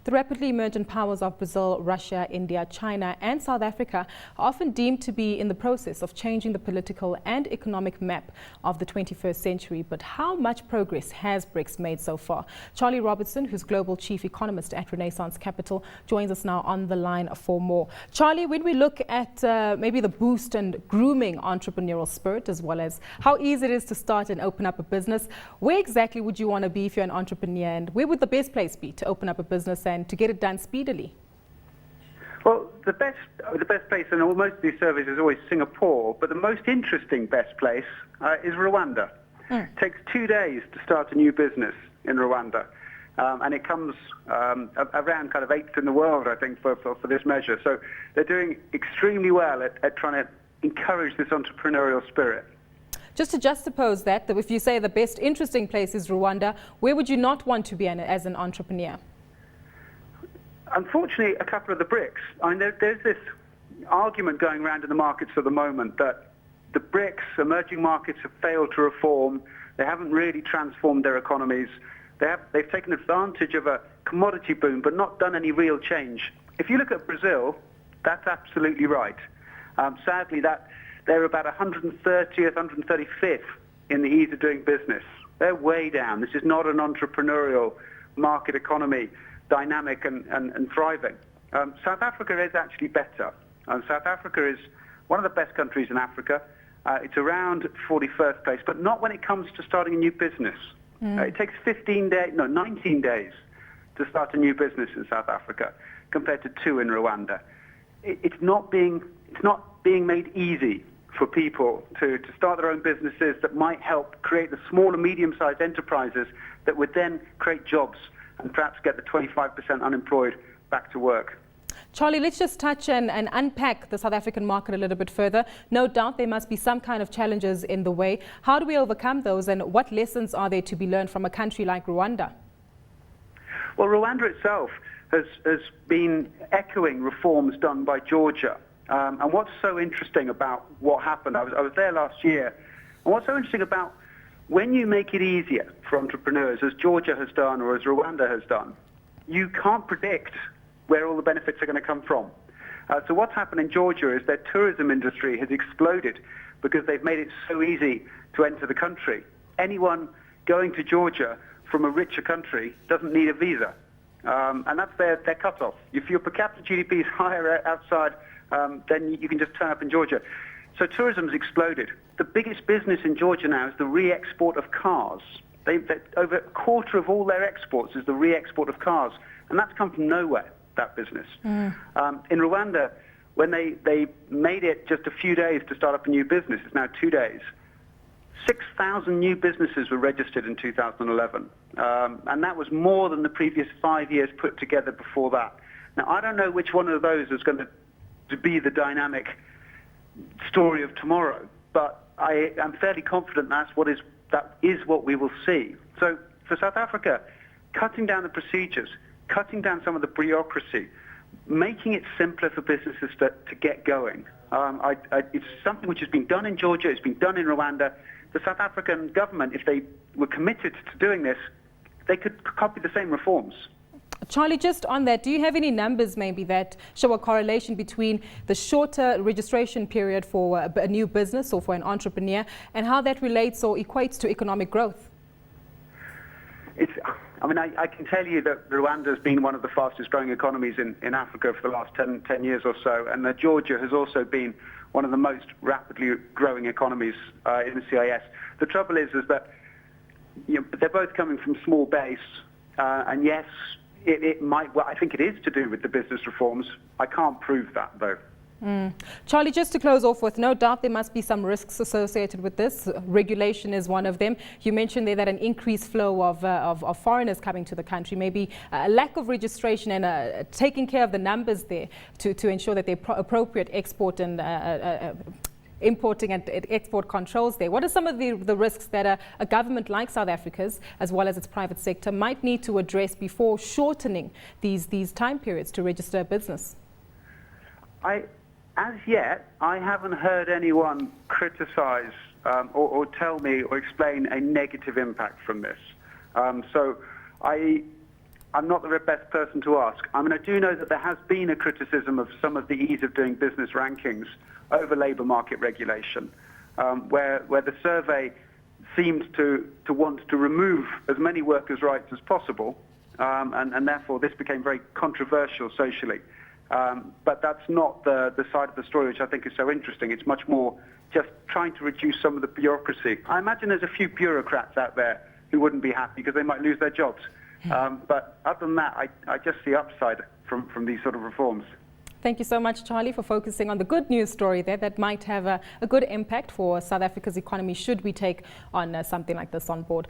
The rapidly emergent powers of Brazil, Russia, India, China and South Africa are often deemed to be in the process of changing the political and economic map of the 21st century. But how much progress has BRICS made so far? Charlie Robertson, who's Global Chief Economist at Renaissance Capital, joins us now on the line for more. Charlie, when we look at maybe the boost and grooming entrepreneurial spirit, as well as how easy it is to start and open up a business, where exactly would you want to be if you're an entrepreneur, and where would the best place be to open up a business and to get it done speedily? Well, the best place in most of these surveys is always Singapore, but the most interesting best place is Rwanda. It takes 2 days to start a new business in Rwanda, and it comes around kind of 8th in the world, I think, for this measure. So they're doing extremely well at trying to encourage this entrepreneurial spirit. Just to juxtapose that if you say the best interesting place is Rwanda, where would you not want to be as an entrepreneur? Unfortunately, a couple of the BRICS. I mean, there's this argument going around in the markets at the moment that the BRICS, emerging markets, have failed to reform. They haven't really transformed their economies. They've taken advantage of a commodity boom, but not done any real change. If you look at Brazil, that's absolutely right. Sadly, they're about 130th, 135th in the ease of doing business. They're way down. This is not an entrepreneurial market economy, dynamic and thriving. South Africa is actually better. South Africa is one of the best countries in Africa. It's around 41st place, but not when it comes to starting a new business. It takes 19 days to start a new business in South Africa compared to 2 in Rwanda. It's not being made easy for people to start their own businesses that might help create the small and medium-sized enterprises that would then create jobs and perhaps get the 25% unemployed back to work. Charlie, let's just touch and unpack the South African market a little bit further. No doubt there must be some kind of challenges in the way. How do we overcome those, and what lessons are there to be learned from a country like Rwanda? Well, Rwanda itself has been echoing reforms done by Georgia. And what's so interesting about what happened, I was there last year, and what's so interesting about when you make it easier for entrepreneurs, as Georgia has done or as Rwanda has done, you can't predict where all the benefits are going to come from. So what's happened in Georgia is their tourism industry has exploded because they've made it so easy to enter the country. Anyone going to Georgia from a richer country doesn't need a visa. And that's their cutoff. If your per capita GDP is higher outside, then you can just turn up in Georgia. So tourism's exploded. The biggest business in Georgia now is the re-export of cars. Over a quarter of all their exports is the re-export of cars. And that's come from nowhere, that business. In Rwanda, when they made it just a few days to start up a new business, it's now 2 days, 6,000 new businesses were registered in 2011. And that was more than the previous 5 years put together before that. Now, I don't know which one of those is going to be the dynamic story of tomorrow, but I am fairly confident that is what we will see. So for South Africa, cutting down the procedures, cutting down some of the bureaucracy, making it simpler for businesses to get going. It's something which has been done in Georgia, it's been done in Rwanda. The South African government, if they were committed to doing this, they could copy the same reforms. Charlie, just on that, do you have any numbers maybe that show a correlation between the shorter registration period for a new business or for an entrepreneur and how that relates or equates to economic growth? I can tell you that Rwanda has been one of the fastest growing economies in Africa for the last 10 years or so, and that Georgia has also been one of the most rapidly growing economies in the CIS. The trouble is that they're both coming from small base, and yes, it might. Well, I think it is to do with the business reforms. I can't prove that, though. Charlie, just to close off with, no doubt there must be some risks associated with this. Regulation is one of them. You mentioned there that an increased flow of foreigners coming to the country, maybe a lack of registration and taking care of the numbers there to ensure that they're appropriate export and importing and export controls there. What are some of the risks that a government like South Africa's, as well as its private sector, might need to address before shortening these time periods to register a business? As yet, I haven't heard anyone criticize or tell me or explain a negative impact from this. So I I'm not the best person to ask. I mean, I do know that there has been a criticism of some of the ease of doing business rankings over labour market regulation, where the survey seemed to want to remove as many workers' rights as possible, and therefore this became very controversial socially. But that's not the side of the story which I think is so interesting. It's much more just trying to reduce some of the bureaucracy. I imagine there's a few bureaucrats out there who wouldn't be happy because they might lose their jobs. But other than that, I just see upside from these sort of reforms. Thank you so much, Charlie, for focusing on the good news story there that might have a good impact for South Africa's economy should we take on something like this on board.